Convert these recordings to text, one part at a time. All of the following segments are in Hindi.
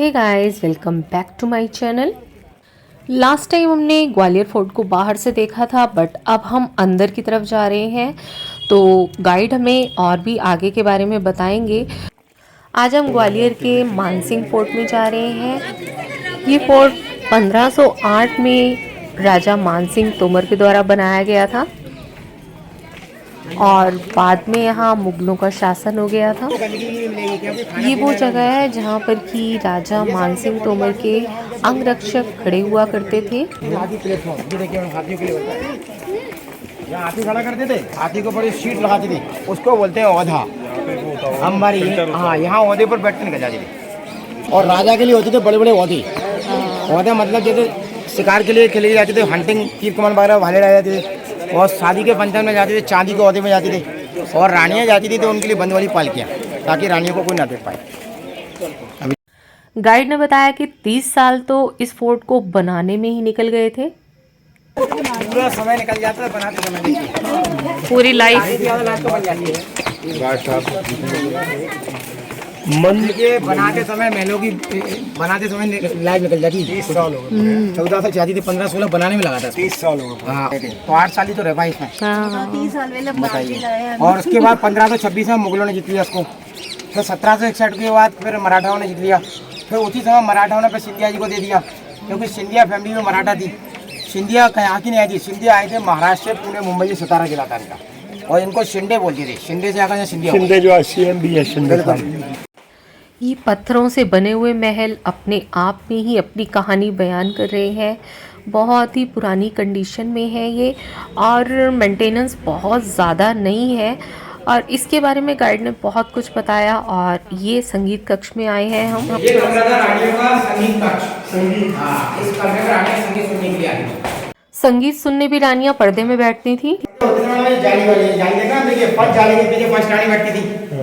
Hey guys, welcome back to my channel. Last time हमने ग्वालियर फोर्ट को बाहर से देखा था, बट अब हम अंदर की तरफ जा रहे हैं, तो गाइड हमें और भी आगे के बारे में बताएंगे। आज हम ग्वालियर के मानसिंह फोर्ट में जा रहे हैं। ये फोर्ट 1508 में राजा मानसिंह तोमर के द्वारा बनाया गया था और बाद में यहाँ मुगलों का शासन हो गया था। ये वो जगह है जहाँ पर कि राजा मानसिंह तोमर के अंगरक्षक खड़े हुआ करते थे। हाथी खड़ा करते थे, हाथी को बड़ी सीट लगाते थे, उसको बोलते हैं औधा। हमारी हाँ यहाँ औधे पर बैठ कर निकल जाते थे। और राजा के लिए होते थे बड़े बड़े औधे। औधा मतलब जैसे शिकार के लिए खेले जाते थे, हंटिंग तीर कमान वगैरह भाले डाले जाते थे। और शादी के फंक्शन में जाते थे, चांदी के औहदे में जाते थे। और रानियाँ जाती थी तो उनके लिए बंद वाली पालकियाँ, ताकि रानियों को कोई ना देख पाए। गाइड ने बताया कि 30 साल तो इस फोर्ट को बनाने में ही निकल गए थे। पूरा समय निकल जाता है बनाते समय, पूरी लाइफ बन जाती है। मन के बनाते समय महलों की बनाते समय लाइफ निकल जाती है। 30 साल हो गए। 14 साल चाहती थी, 15-16 बनाने में लगा था। 30 साल हो गए। हाँ, तो 8 साल ही तो रह पाए इसमें। 30 साल बताइए। और उसके बाद 1526 में मुगलों ने जीत लिया उसको। फिर 1761 के बाद फिर मराठाओं ने जीत लिया। फिर उसी समय मराठाओं ने फिर सिंधिया जी को दे दिया, क्योंकि सिंधिया फैमिली में मराठा थी। सिंधिया यहाँ की नहीं आई थी, सिंधिया आए थे महाराष्ट्र, पुणे, मुंबई से सतारा जिला था इनका। और इनको शिंदे बोलते थे। शिंदे से आकर सिंधिया, शिंदे जो CM भी है शिंदे। ये पत्थरों से बने हुए महल अपने आप में ही अपनी कहानी बयान कर रहे हैं। बहुत ही पुरानी कंडीशन में है ये और मेंटेनेंस बहुत ज़्यादा नहीं है। और इसके बारे में गाइड ने बहुत कुछ बताया। और ये संगीत कक्ष में आए हैं हम। ये कमरा था रानियों का संगीत कक्ष। संगीत, हाँ, इस कमरे में रानियां संगीत सुनने के लिए आई थी। संगीत सुनने भी रानियां पर्दे में बैठती थी। जाली वाली जाली देखा, देखिए फर्स्ट जाली के पीछे फर्स्ट रानी बैठती थी,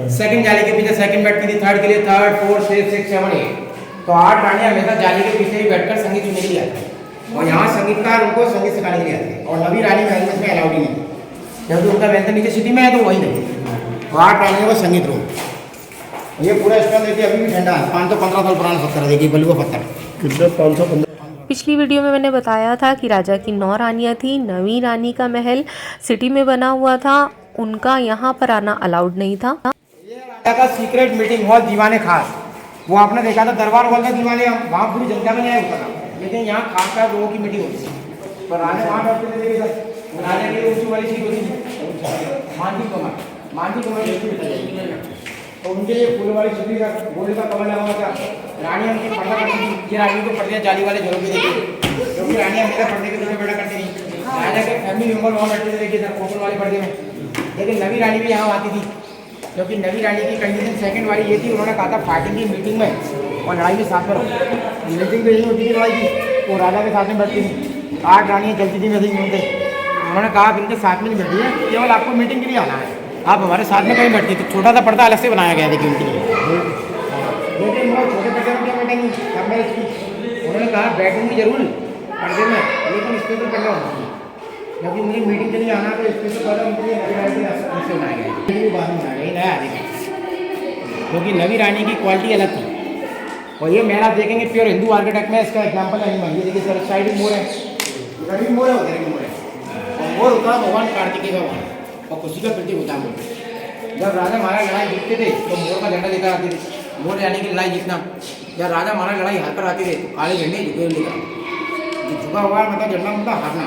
सेकंड जाली के पीछे सेकंड बैठती थी, थर्ड के लिए third, fourth, fifth, six, seven, 8। तो 8 रानियां हमेशा जाली के पीछे ही बैठकर संगीत सुनने के लिए आती थी। और यहाँ संगीतकार उनको संगीत सिखाने के लिए आते हैं। और नवी रानी महल में अलाउड नहीं है, क्योंकि उनका महल नीचे सिटी में है, तो वही नहीं। तो 8 रानियों का संगीत रूम। ये पूरा स्टोन देखिए अभी भी ठंडा है। 515 साल पुराना पत्थर है, देखिए बलुआ पत्थर कितना। 515। पिछली वीडियो में मैंने बताया था कि राजा की 9 रानियां थी। नवी रानी का महल सिटी में बना हुआ था, उनका यहाँ पर आना अलाउड नहीं था। ये राजा का सीक्रेट मीटिंग हॉल, दीवाने खास। वो आपने देखा था दरबार हॉल में दीवाने, वहाँ पूरी जनता में नहीं होता था, लेकिन यहाँ खास खास लोगों की मीटिंग होती थी। तो राजा वहाँ बैठते थे। राजा की ऊँची वाली सीट होती थी, मानसी कमर। तो उनके लिए फूल वाली छतरी का गोले का कमर लगा हुआ था। रानियां उनकी पर्दा करती थी। ये रानियों को पर्दे जाली वाले झोलों पे देती, क्योंकि रानियां मेरा पर्दे के पीछे बैठा करती थी। राजा के फैमिली मेंबर वहाँ बैठते थे, देखिए सर, कोपल वाले पर्दे में। लेकिन नवी रानी भी यहाँ आती थी, क्योंकि नवी रानी की कंडीशन सेकंड वाली ये थी, उन्होंने कहा था फाइटिंग की मीटिंग में और लड़ाई में साथ में रहो। मीटिंग तो यही होती थी लड़ाई की, वो राजा के साथ में बैठती थी। 8 रानियाँ चलती थी, वैसे ही घूमते। उन्होंने कहा कि इनके साथ में नहीं बैठी है, केवल आपको मीटिंग के लिए आना है, आप हमारे साथ में कहीं बैठती। तो छोटा सा पर्दा अलग से बनाया गया, देखिए उनके लिए। लेकिन वो छोटे पर्दे में क्या बैठेंगी, उन्होंने कहा बैठूंगी जरूर पर्दे में, लेकिन स्पेशल पर्दा होना चाहिए, क्योंकि मुझे मीटिंग के लिए आना, तो स्पेशल पर्दा उनके लिए नवी रानी से बनाया गया। बाद में बनाया गया नया, देखिए, क्योंकि नवी रानी की क्वालिटी अलग थी। और ये महल आप देखेंगे प्योर हिंदू आर्किटेक्ट में इसका एग्जाम्पल नहीं मानिए। देखिए सर, साइड में मोर है, गरीब मोर है, उधर मोर है। और मोर होता है भगवान कार्तिकेय का भगवान, और खुशी का प्रतीक होता है मोर। जब राजा महाराज लड़ाई जीतते थे तो मोर का झंडा लेकर आते थे, मोर यानी कि लड़ाई जीतना। जब राजा महाराज लड़ाई हार कर आते थे तो काले झंडे झुके हुए लेकर, झुका हुआ मतलब झंडा मतलब हारना,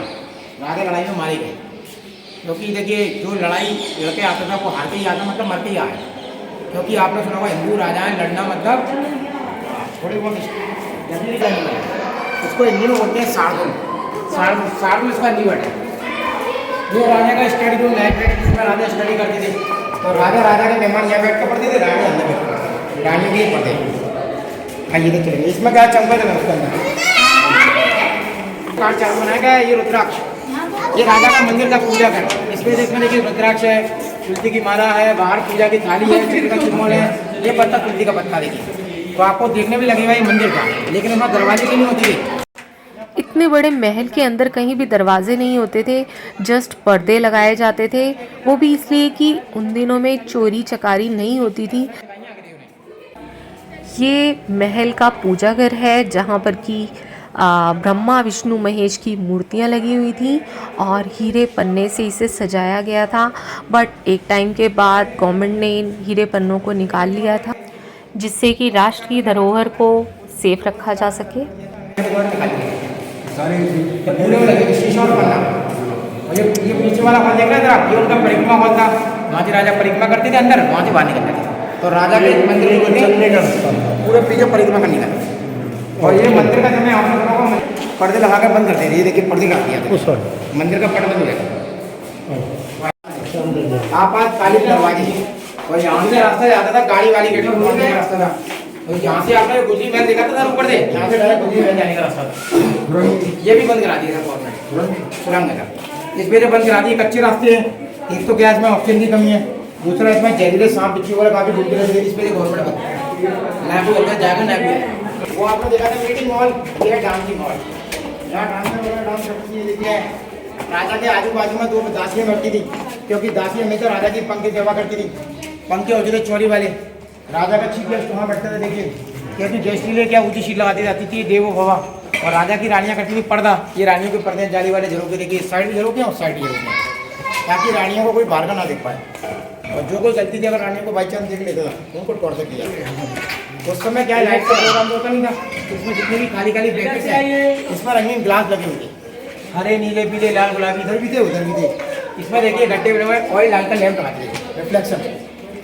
राजा लड़ाई में मारे गए। क्योंकि देखिए जो लड़ाई लड़के आता था वो हार के ही आता, मतलब मर के ही आए। क्योंकि आपने सुना होगा हिंदू राजाएं लड़ना मतलब थोड़ी बहुत उसको हिंदी में बोलते हैं शार्दुल। शार्दुल इसका हिंदी वर्ड है। ये राजा का स्टडी रूम है, जिसमें राजा स्टडी करते थे। तो राजा के मेहमान यहाँ बैठ कर पढ़ते थे, रानी अंदर बैठ कर रानी के पढ़ते। आइए तो चलिए, इसमें क्या चंपा था उसके अंदर कार्ड चार बनाया गया है। ये रुद्राक्ष, ये राजा का मंदिर का पूजा कर। इसमें देखिए रुद्राक्ष है, तुलसी की माला है, बाहर पूजा की थाली है, चेहरे का चुम्बल है। ये पत्ता तुलसी का पत्ता देखिए, तो आपको देखने में लगेगा ये मंदिर का, लेकिन वहाँ दरवाजे की नहीं होती थी। इतने बड़े महल के अंदर कहीं भी दरवाजे नहीं होते थे, जस्ट पर्दे लगाए जाते थे। वो भी इसलिए कि उन दिनों में चोरी चकारी नहीं होती थी। ये महल का पूजा घर है जहाँ पर कि ब्रह्मा विष्णु महेश की मूर्तियाँ लगी हुई थी और हीरे पन्ने से इसे सजाया गया था। बट एक टाइम के बाद गवर्नमेंट ने इन हीरे पन्नों को निकाल लिया था जिससे कि राष्ट्र की धरोहर को सेफ रखा जा सके। पूरे में लगे शीशा और पन्ना। और ये पीछे वाला हॉल देख रहे हैं जरा, ये उनका परिक्रमा हॉल था। वहाँ से राजा परिक्रमा करते थे अंदर, वहाँ से बाहर निकलते थे। तो राजा के मंदिर को चलने का पूरे पीछे परिक्रमा करने का। और ये मंदिर का समय आप लोगों को पर्दे लगा कर बंद करते थे। ये देखिए पर्दे लगा दिया था मंदिर का पर्दा जो है। आप आज काली दरवाजे और यहाँ से रास्ता जाता था गाड़ी वाली गेट का रास्ता था। तो यहाँ से आपने गुजरी महल देखा था ऊपर से, यहाँ से डायरेक्ट गुजरी महल जाने का रास्ता था। ये भी बंद करा दिया था गवर्नमेंट सुरंग नगर। इस वजह बंद करा दिए, कच्चे रास्ते हैं। एक तो क्या इसमें ऑक्सीजन की कमी है, दूसरा इसमें जहरीले सांप बिच्छू वाला काफी ढूंढते रहते हैं। इस वजह गवर्नमेंट बंद जाएगा ना। वो आपने देखा था मीटिंग हॉल, ये डांसिंग हॉल। यहाँ डांस करती है। देखिए राजा के आजू बाजू में 2 दासियाँ बैठती थी, क्योंकि दासी हमेशा राजा की पंख की सेवा करती थी। पंखे होते थे चोरी वाले, राजा का चीफ गेस्ट वहाँ बैठते थे। देखिए क्योंकि गेस्ट के लिए क्या ऊँची सीट लगाती जाती थी देवो भवा। और राजा की रानियाँ करती थी पर्दा। ये रानियों के पर्दे जाली वाले झरोके, देखिए इस साइड भी झरोके हैं और साइड भी झरोके, ताकि रानियों को कोई बाहर का ना देख पाए। और जो कोई गलती थी अगर रानियों को बाई चांस देख लेता था उनको टॉर्चर किया। उस समय क्या है, लाइट का प्रोग्राम होता नहीं था। इसमें जितनी भी खाली खाली ब्रैकेट्स हैं इसमें रंगीन ग्लास लगे हुए थे, हरे नीले पीले लाल गुलाबी, इधर भी थे उधर भी थे। इसमें देखिए गड्ढे बने हुए, ऑयल डाल कर लैंप लगा दिए, रिफ्लेक्शन।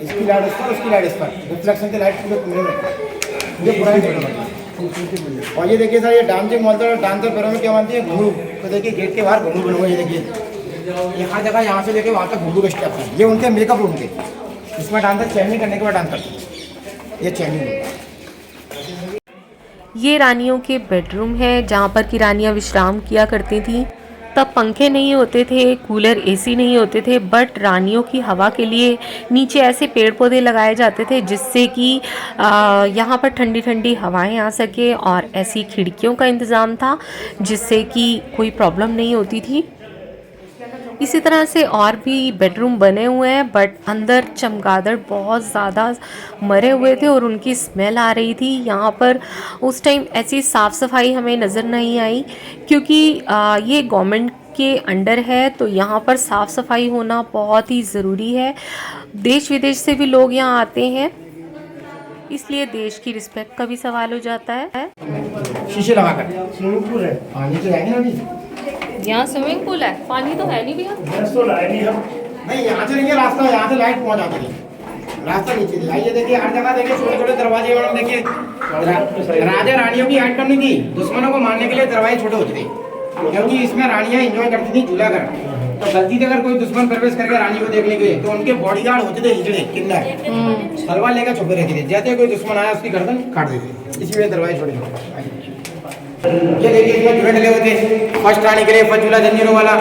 इसकी लाइट इस पर, उसकी लाइट इस पर, रिफ्लेक्शन की लाइट पूरे कमरे में ये पुरानी फोटो। और ये देखिए सर, ये डांसिंग मॉल था। डांसर पैरों में क्या मानती है, घुंघरू। तो देखिए गेट के बाहर घुंघरू बने हुए, ये देखिए ये हर जगह, यहाँ से लेके वहाँ तक घुंघरू के स्टेप है। ये उनके मेकअप रूम थे, इसमें डांसर चैनिंग करने के बाद डांस करते। ये चैनिंग। ये रानियों के बेडरूम है जहाँ पर कि रानियाँ विश्राम किया करती थी। तब पंखे नहीं होते थे, कूलर एसी नहीं होते थे, बट रानियों की हवा के लिए नीचे ऐसे पेड़ पौधे लगाए जाते थे जिससे कि यहाँ पर ठंडी ठंडी हवाएं आ सके। और ऐसी खिड़कियों का इंतज़ाम था जिससे कि कोई प्रॉब्लम नहीं होती थी। इसी तरह से और भी बेडरूम बने हुए हैं, बट अंदर चमगादड़ बहुत ज़्यादा मरे हुए थे और उनकी स्मेल आ रही थी। यहाँ पर उस टाइम ऐसी साफ़ सफाई हमें नज़र नहीं आई, क्योंकि ये गवर्नमेंट के अंडर है तो यहाँ पर साफ़ सफाई होना बहुत ही ज़रूरी है। देश विदेश से भी लोग यहाँ आते हैं, इसलिए देश की रिस्पेक्ट का भी सवाल हो जाता है। शीशे लगाकर स्विमिंग पूल है, पानी तो जाएंगे ना अभी। यहाँ स्विमिंग पूल है, पानी तो है नहीं भैया। नहीं, यहाँ से नहीं है रास्ता, यहाँ से लाइट पहुँच जाती है, रास्ता नीचे से। आइए देखिए हर जगह देखिए छोटे छोटे दरवाजे। और देखिए राजा रानियों की हाइट कम नहीं थी, दुश्मनों को मारने के लिए दरवाजे छोटे होते थे, क्योंकि इसमें रानियाँ एंजॉय करती थी झूला कर। तो गलती से अगर कोई दुश्मन प्रवेश करके रानी को देखने गए तो उनके बॉडीगार्ड होते थे हिजड़े, किन्नर, तलवार लेकर छुपे रहते थे। जैसे कोई दुश्मन आया उसकी गर्दन काट देते, इसलिए दरवाजे छोटे छोटे। ये देखिए इसमें झूले लगे होते हैं। फर्स्ट रानी के लिए फर्स्ट झूला जंजीरों वाला,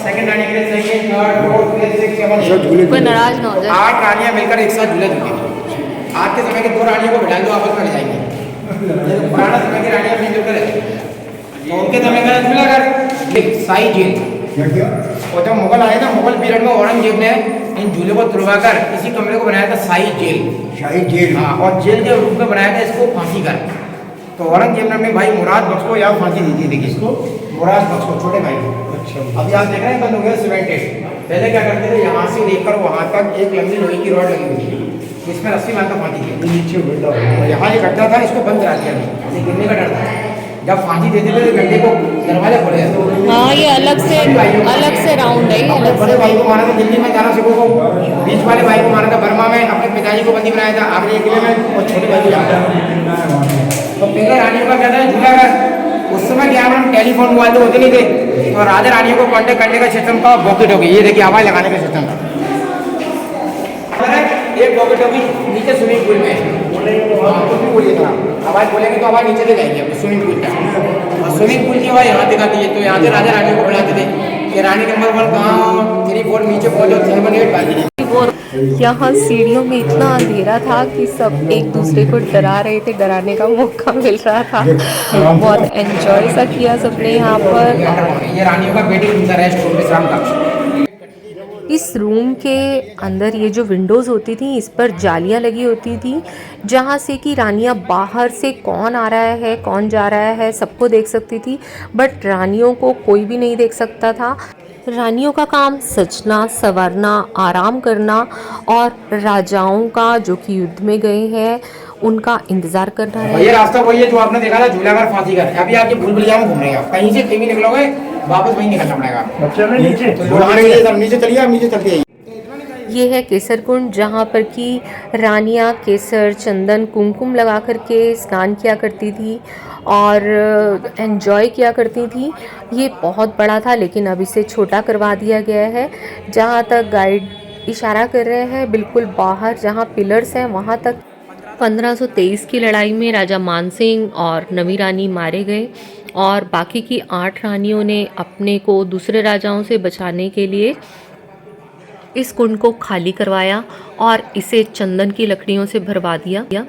सेकंड रानी के लिए second, third, fourth, fifth, sixth, seventh. कोई नाराज ना हो जाए। 8 रानियां मिलकर एक साथ झूला झूलेंगी। आज के समय की 2 रानियों को बिठा दो, आपस में जाएंगे। पुराना समय की रानियां मिलजुल कर तो उनके समय का झूला कर शाही जेल। और जब मुगल आए ना, मुगल पीरियड में औरंगजेब ने इन झूले को तुड़वाकर इसी कमरे को बनाया था शाही जेल। शाही जेल, हाँ। और जेल के रूप में बनाया था इसको फांसी कर। तो औरंगजेब ने अपने भाई मुराद बख्श को यहाँ फांसी दी थी। देखिए इसको, मुराद बख्श को, छोटे भाई को। अच्छा, अभी आप देख रहे हैं बंद हो गया सीमेंटेड। पहले क्या करते थे, यहाँ से लेकर वहाँ तक एक लंबी लोहे की रॉड लगी हुई थी, इसमें रस्सी बांधकर फांसी थी। नीचे यहाँ ये गड्ढा था, इसको बंद करा दिया, ये गिरने का डर था। जब फांसी देते थे तो गड्ढे को दरवाजे खोले जाते। हाँ, ये अलग से राउंड है। अलग बड़े भाई को मारा था दिल्ली में, जाना सिखों को। बीच वाले भाई को मारा था बर्मा में, अपने पिताजी को बंदी बनाया था आगरे किले में, और छोटे भाई को। तो पहले रानियों का क्या था, झूला घर। उस समय क्या हम टेलीफोन मोबाइल तो होते नहीं थे, तो राजा रानियों को कांटेक्ट करने का सिस्टम का बॉकेट हो गई। ये देखिए आवाज लगाने का सिस्टम था। एक बॉकेट होगी नीचे स्विमिंग पूल में, आवाज बोलेंगे तो आवाज नीचे से जाएगी स्विमिंग पूल का। और स्विमिंग पूल की आवाज यहाँ दिखाती है, तो यहाँ से राजा रानियों को बुलाते थे कि रानी नंबर 1 कहाँ, 3 4 नीचे पहुँचो, 7 8 बाकी। यहाँ सीढ़ियों में इतना अंधेरा था कि सब एक दूसरे को डरा रहे थे, डराने का मौका मिल रहा था। बहुत एंजॉय सा किया सबने यहाँ पर। ये रानियों का बेटी रूम था, रेस्ट रूम, विश्राम कक्ष। इस रूम के अंदर ये जो विंडोज़ होती थी इस पर जालियाँ लगी होती थी, जहाँ से कि रानियाँ बाहर से कौन आ रहा है कौन जा रहा है सबको देख सकती थी, बट रानियों को कोई भी नहीं देख सकता था। रानियों का काम सजना संवरना आराम करना और राजाओं का जो कि युद्ध में गए हैं उनका इंतज़ार करना है। ये रास्ता वही है जो आपने देखा था झूलाघर फांसीघर। अभी आपके भूल भुलैया में घूम रहे हैं, आप कहीं से कहीं भी निकलोगे वापस वहीं निकलना पड़ेगा। नीचे चलिए, आप नीचे चलते आइए। ये है केसर कुंड, जहाँ पर कि रानियाँ केसर चंदन कुमकुम लगा करके स्नान किया करती थी और एंजॉय किया करती थी। ये बहुत बड़ा था लेकिन अब इसे छोटा करवा दिया गया है। जहाँ तक गाइड इशारा कर रहे हैं बिल्कुल बाहर जहाँ पिलर्स हैं वहाँ तक 1523 की लड़ाई में राजा मानसिंह और नवी रानी मारे गए और बाकी की 8 रानियों ने अपने को दूसरे राजाओं से बचाने के लिए इस कुंड को खाली करवाया और इसे चंदन की लकड़ियों से भरवा दिया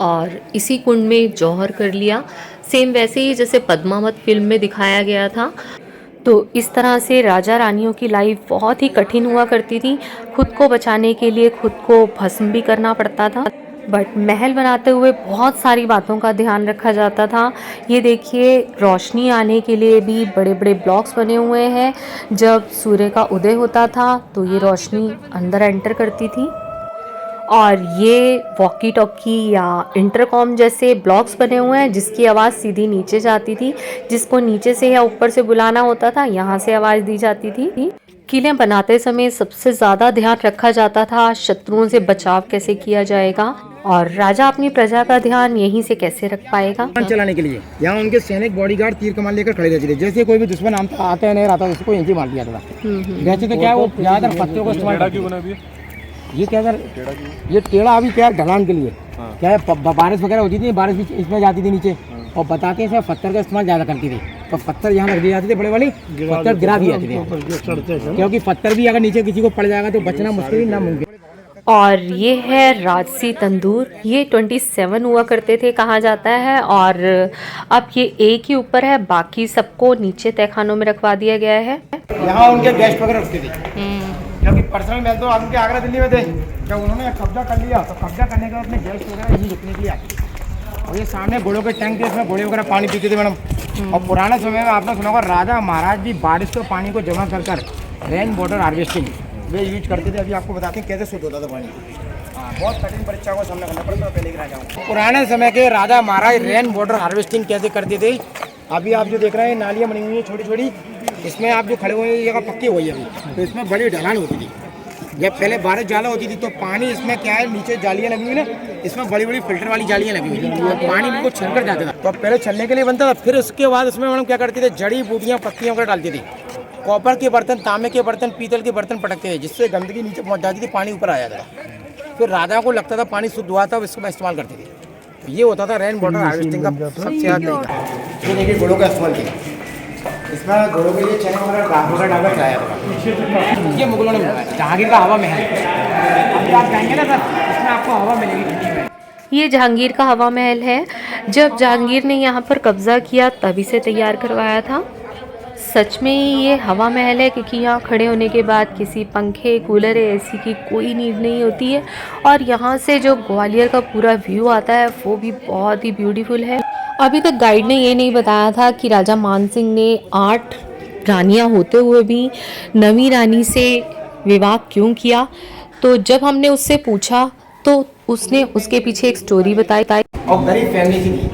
और इसी कुंड में जौहर कर लिया, सेम वैसे ही जैसे पद्मावत फिल्म में दिखाया गया था। तो इस तरह से राजा रानियों की लाइफ बहुत ही कठिन हुआ करती थी। खुद को बचाने के लिए खुद को भस्म भी करना पड़ता था, बट महल बनाते हुए बहुत सारी बातों का ध्यान रखा जाता था। ये देखिए रोशनी आने के लिए भी बड़े बड़े ब्लॉक्स बने हुए हैं। जब सूर्य का उदय होता था तो ये रोशनी अंदर एंटर करती थी और ये वॉकी टॉकी या इंटरकॉम जैसे ब्लॉक्स बने हुए हैं जिसकी आवाज़ सीधी नीचे जाती थी। जिसको नीचे से या ऊपर से बुलाना होता था यहाँ से आवाज़ दी जाती थी। किले बनाते समय सबसे ज़्यादा ध्यान रखा जाता था शत्रुओं से बचाव कैसे किया जाएगा और राजा अपनी प्रजा का ध्यान यहीं से कैसे रख पाएगा। चलाने के लिए यहाँ उनके सैनिक बॉडीगार्ड तीर कमान लेकर खड़े रहते थे। जैसे कोई भी दुश्मन आता है नहीं रहता उसको यहीं से मार दिया था। वैसे तो क्या वो ज़्यादातर पत्थरों को इस्तेमाल, ये क्या कर ये टेढ़ा अभी क्या ढलान के लिए क्या है, बारिश वगैरह होती थी, बारिश भी इसमें जाती थी नीचे और बताते हैं पत्थर का इस्तेमाल ज़्यादा करती थी। तो पत्थर यहाँ रख दिए जाते थे, बड़े वाले पत्थर गिरा दिए जाते थे क्योंकि पत्थर भी अगर नीचे किसी को पड़ जाएगा तो बचना मुश्किल ना मुमकिन। और ये है राजसी तंदूर, ये 27 हुआ करते थे कहा जाता है और अब ये एक ही ऊपर है, बाकी सबको नीचे तहखानों में रखवा दिया गया है। यहाँ उनके गेस्ट वगैरह रखते थे क्योंकि पर्सनल महल तो उनके आगरा दिल्ली में थे। जब उन्होंने कब्जा कर लिया तो कब्जा करने के बाद अपने गेस्ट वगैरह यहीं रुकने के लिए आते थे। और ये सामने घोड़ों के टैंक थे, इसमें घोड़े वगैरह पानी पीते थे मैडम। और पुराने समय में आपने सुना होगा राजा महाराज भी बारिश के पानी को जमा कर कर रेन वाटर हार्वेस्टिंग वे यूज करते थे। अभी आपको बताते हैं कैसे शुद्ध होता था पानी। बहुत कठिन परीक्षा को सामना करना पड़ता था पहले के राजाओं। पुराने समय के राजा महाराज रेन वाटर हार्वेस्टिंग कैसे करते थे। अभी आप जो देख रहे हैं नालियाँ बनी हुई हैं छोटी छोटी, इसमें आप जो खड़े हुए हैं ये जगह पक्की हुई है अभी, तो इसमें बड़ी ढलान होती थी। जब पहले बारिश ज़्यादा होती थी तो पानी इसमें क्या है नीचे जालियाँ लगी हुई ना, इसमें बड़ी बड़ी फिल्टर वाली जालियाँ लगी हुई थी, पानी बिल्कुल छन कर जाता था। तो पहले छलने के लिए बनता था, फिर उसके बाद उसमें मैडम क्या करते थे जड़ी बूटियाँ पत्तियाँ वगैरह डालती थी। कॉपर के बर्तन, तांबे के बर्तन, पीतल के बर्तन पटकते थे जिससे गंदगी नीचे पहुँच जाती थी, पानी ऊपर आ जाता था। फिर राजा को लगता था पानी शुद्ध हुआ था, इसको इस्तेमाल करते थे। ये होता था रेन वाटर हार्वेस्टिंग का सबसे ज़्यादा तरीका। ये देखिए घोड़ों का इस्तेमाल किया, इसमें घोड़ों के लिए चने वगैरह घास वगैरह डालकर खिलाया था। ये मुगलों ने बनाया जहांगीर का हवा महल। अभी आप जाएंगे ना सर, इसमें आपको हवा मिलेगी। ये जहांगीर का हवा महल है। जब जहांगीर ने यहाँ पर कब्जा किया तभी से तैयार करवाया था। सच में ये हवा महल है क्योंकि यहाँ खड़े होने के बाद किसी पंखे कूलर एसी की कोई नीड नहीं होती है और यहाँ से जो ग्वालियर का पूरा व्यू आता है वो भी बहुत ही ब्यूटीफुल है। अभी तक गाइड ने ये नहीं बताया था कि राजा मानसिंह ने 8 रानियाँ होते हुए भी नवी रानी से विवाह क्यों किया। तो जब हमने उससे पूछा तो उसने उसके पीछे एक स्टोरी बताई। और गरीब फैमिली की थी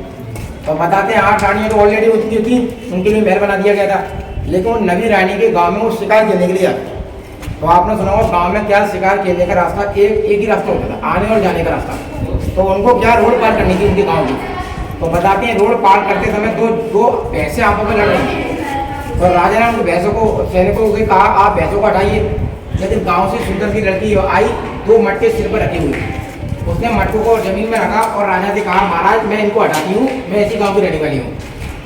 तो बताते हैं 8 रानियाँ तो ऑलरेडी होती थी, उनके लिए महल बना दिया गया था। लेकिन वो नवी रानी के गांव में वो शिकार खेलने के लिए आते। तो आपने सुना होगा गांव में क्या शिकार खेलने का रास्ता एक ही रास्ता होता था, आने और जाने का रास्ता। तो उनको क्या रोड पार करनी थी उनके गाँव की। तो बताते हैं रोड पार करते समय दो भैंसें आपस में लड़ रही थी। और राजा ने उन भैंसों को सैनिकों को कहा आप भैंसों को हटाइए। लेकिन गाँव से सुंदर सी लड़की आई, 2 मटके सिर पर रखी हुई। उसने मटकों को जमीन में रखा और राजा से कहा महाराज मैं इनको हटाती हूँ, मैं ऐसी गाँव की रहने वाली हूँ।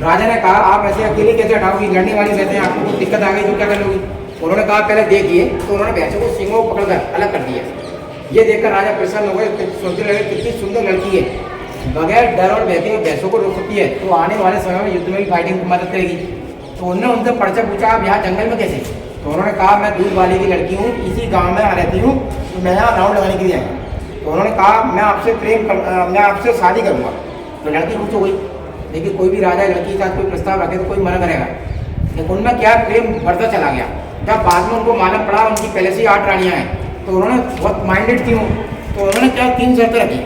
राजा ने कहा आप ऐसे अकेले कैसे हटाओगी, लड़ने वाली रहते हैं, आपको कुछ दिक्कत आ गई तो क्या कर लोगी। उन्होंने कहा पहले देखिए। तो उन्होंने भैंसों को सींगों को पकड़कर अलग कर दिया। ये देखकर राजा प्रसन्न हो गए, सोचने लगे कितनी सुंदर लड़की है, बगैर डर और भय के भैंसों को रोक सकती है तो आने वाले समय में युद्ध में भी फाइटिंग की मदद करेगी। तो उन्होंने उनसे पर्चा पूछा आप यहाँ जंगल में कैसे। तो उन्होंने कहा मैं दूध वाले की लड़की हूँ, इसी गांव में रहती हूँ, तो मैं यहाँ राउंड लगाने के लिए आई। तो उन्होंने कहा मैं आपसे शादी करूँगा। तो लड़की खुश हो गई। देखिए कोई भी राजा लड़की के साथ कोई प्रस्ताव रखे तो कोई मना करेगा, लेकिन उनमें क्या प्रेम बढ़ता चला गया। जब बाद में उनको मालूम पड़ा उनकी पहले से ही 8 रानियाँ हैं, तो उन्होंने बहुत माइंडेड थी, तो उन्होंने क्या 3 शर्तें रखी।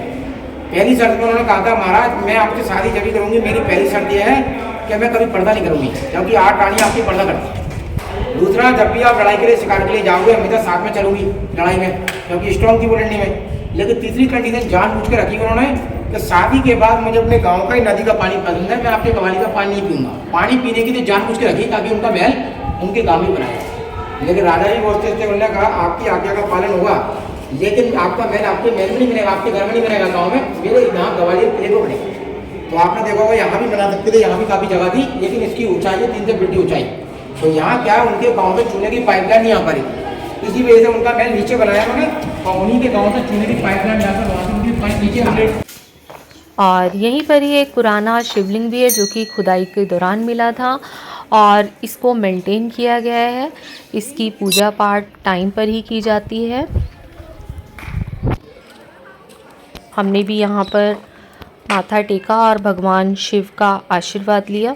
पहली शर्त में उन्होंने कहा था महाराज मैं आपसे शादी जब भी करूँगी, मेरी पहली शर्त यह है कि मैं कभी पर्दा नहीं करूँगी, क्योंकि 8 रानियाँ आपकी पर्दा करती। दूसरा, जब भी आप लड़ाई के लिए शिकार के लिए जाओगे हमेशा साथ में चलूँगी लड़ाई में, क्योंकि स्ट्रॉन्ग थी वो लड़ने में। लेकिन तीसरी कंडीशन जानबूझ के रखी उन्होंने कि शादी के बाद मुझे अपने गांव का ही नदी का पानी पसंद है, मैं आपके कवाली का पानी नहीं पीऊंगा। पानी पीने की तो जानबूझ के रखी ताकि उनका महल उनके गांव में बनाया। लेकिन राजा जी बोलते थे, उन्होंने कहा आपकी आज्ञा का पालन होगा, लेकिन आपका महल आपके महल में नहीं बनेगा, आपके घर में नहीं बनेगा, गाँव में मेरे यहाँ ग्वालियर किले को बनेगा। तो आपने देखा होगा यहाँ भी बना सकते थे, यहाँ भी काफ़ी जगह थी, लेकिन इसकी ऊंचाई है 3 से फीट की ऊंचाई। तो यहाँ क्या उनके गाँव में चूने की पाइपलाइन नहीं आ पा रही, इसी वजह से उनका महल नीचे बनाया उन्होंने, और उन्हीं के गाँव से चूने की पाइपलाइन जाकर वहाँ से उनकी पाइप नीचे आ गई। और यहीं पर ही एक पुराना शिवलिंग भी है जो कि खुदाई के दौरान मिला था और इसको मेंटेन किया गया है। इसकी पूजा पाठ टाइम पर ही की जाती है। हमने भी यहाँ पर माथा टेका और भगवान शिव का आशीर्वाद लिया।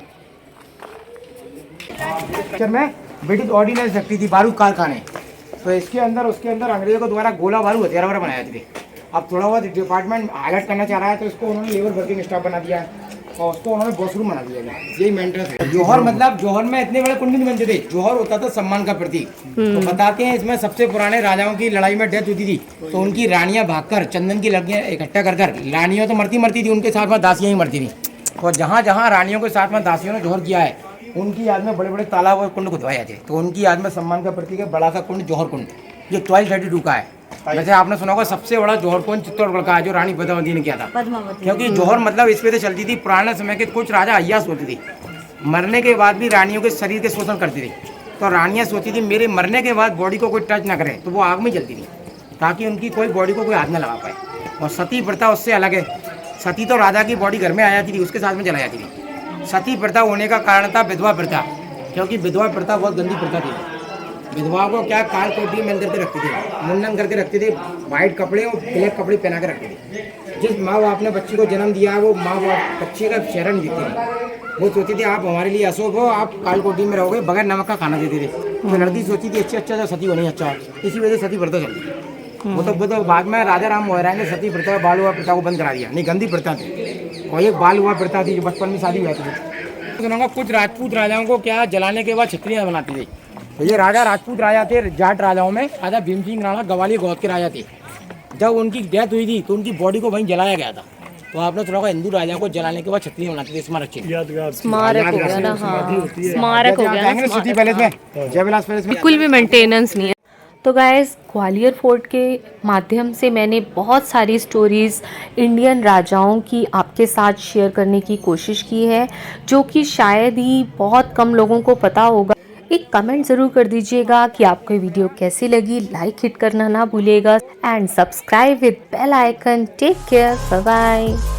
में ब्रिटिश ऑर्डिनेंस रखती थी बारूद कारखाने, तो इसके अंदर उसके अंदर अंग्रेजों को द्वारा गोला बारूद हथियार वगैरह बनाए थे। अब थोड़ा बहुत डिपार्टमेंट हाईलाइट करना चाह रहा है तो इसको उन्होंने लेबर वर्किंग स्टाफ बना दिया और उसको उन्होंने वॉशरूम बना दिया। यही मेंटेनेंस है। जौहर मतलब जौहर में इतने बड़े कुंड नहीं बनते थे, जौहर होता था सम्मान का प्रतीक। तो बताते हैं इसमें सबसे पुराने राजाओं की लड़ाई में डेथ होती थी तो उनकी रानियां भागकर चंदन की लड़कियां इकट्ठा कर रानियों तो मरती थी, उनके साथ में दासियां ही मरती थी। और जहाँ जहाँ रानियों के साथ में दासियों ने जौहर किया है उनकी याद में बड़े बड़े तालाब और कुंड खुदवाए थे। तो उनकी याद में सम्मान का प्रतीक है बड़ा सा कुंड जौहर कुंड, जो 1232 का है। वैसे आपने सुना होगा सबसे बड़ा जौहर कुंड चित्तौड़गढ़ का है, जो रानी पद्मावती ने किया था। क्योंकि जौहर मतलब इस पे से चलती थी, पुराने समय के कुछ राजा अय्यास होती थी, मरने के बाद भी रानियों के शरीर के शोषण करती थी। तो रानियाँ सोचती थी मेरे मरने के बाद बॉडी को कोई टच ना करे, तो वो आग में जलती थी ताकि उनकी कोई बॉडी को कोई हाथ ना लगा पाए। और सती प्रथा उससे अलग है। सती तो राजा की बॉडी घर में आ जाती थी, उसके साथ में जलाई जाती थी। सती प्रथा होने का कारण था विधवा प्रथा, क्योंकि विधवा प्रथा बहुत गंदी प्रथा थी। विधवा को क्या काल कोठी में करके रखते थे, मुंडन करके रखते थे, वाइट कपड़े और ब्लैक कपड़े पहना के रखते थे। जिस माँ बाप ने बच्ची को जन्म दिया वो माँ बाप बच्चे का चेहरा नहीं दिखती थी। वो सोचती थी आप हमारे लिए अशुभ हो, आप काल कोठी में रहोगे, बगैर नमक का खाना देते थे। तो लड़की सोचती थी अच्छा जो सती होनी अच्छा है, इसी वजह से सती प्रथा चलती थी। वो तो बाद में राजा राम मोहन राय ने सती प्रथा बाल विवाह प्रथा को बंद करा दिया। नहीं, गंदी प्रथा थी। और एक बाल विवाह प्रथा थी जो बचपन में शादी हुआ थी। कुछ राजपूत राजाओं को क्या जलाने के बाद छतरियाँ बनाती थी। तो ये राजा राजपूत राजा थे, जाट राजाओं में राजा भीम सिंह राणा ग्वालियर गौद के राजा थे। जब उनकी डेथ हुई थी तो उनकी बॉडी को वहीं जलाया गया था। तो आपने सुना होगा हिंदू राजा को जलाने के बाद छतरियाँ बनाते थे, स्मारक चिन्ह। स्मारक हो गया ना, हाँ स्मारक हो गया ना। सिटी पैलेस में, जयविलास पैलेस में बिल्कुल भी मेंटेनेंस नहीं है। तो गाइस ग्वालियर फोर्ट के माध्यम से मैंने बहुत सारी स्टोरीज़ इंडियन राजाओं की आपके साथ शेयर करने की कोशिश की है, जो कि शायद ही बहुत कम लोगों को पता होगा। एक कमेंट ज़रूर कर दीजिएगा कि आपको वीडियो कैसी लगी, लाइक हिट करना ना भूलिएगा and subscribe with bell icon. Take care, bye bye.